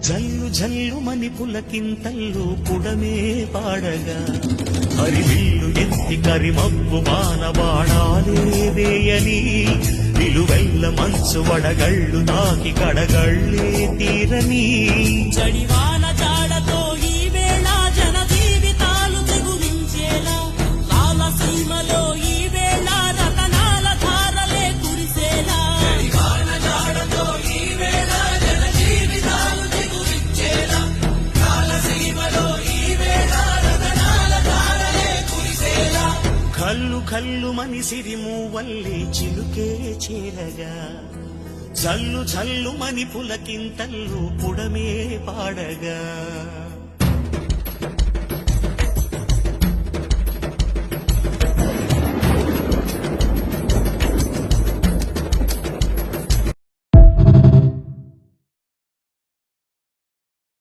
జల్లు జల్లు మని పులకింతల్లు పుడమే పాడగా హరివిల్లు ఎత్తి కరిమబ్బు బాణబాణాలే వేయని నిలువెల్ల మంచు వడగళ్ళు తాకి కడగళ్ళే తీరని జడివాన జాడతో ఈ వేళ జన జీవితాలు తెగువించేలా రాలసీమలో ఈ వేళ రతనాల ధారలే కురిసేలా జడివాన జాడతో ఈ వేళ జన జీవితాలు తెగువించేలా రాలసీమలో ఈ వేళ రతనాల ధారలే కురిసేలా కల్లు కల్లు మని సిరిమూవల్లి చిలుకే చేరగా జల్లు జల్లు మని పులకింతల్లు పుడమే పాడగా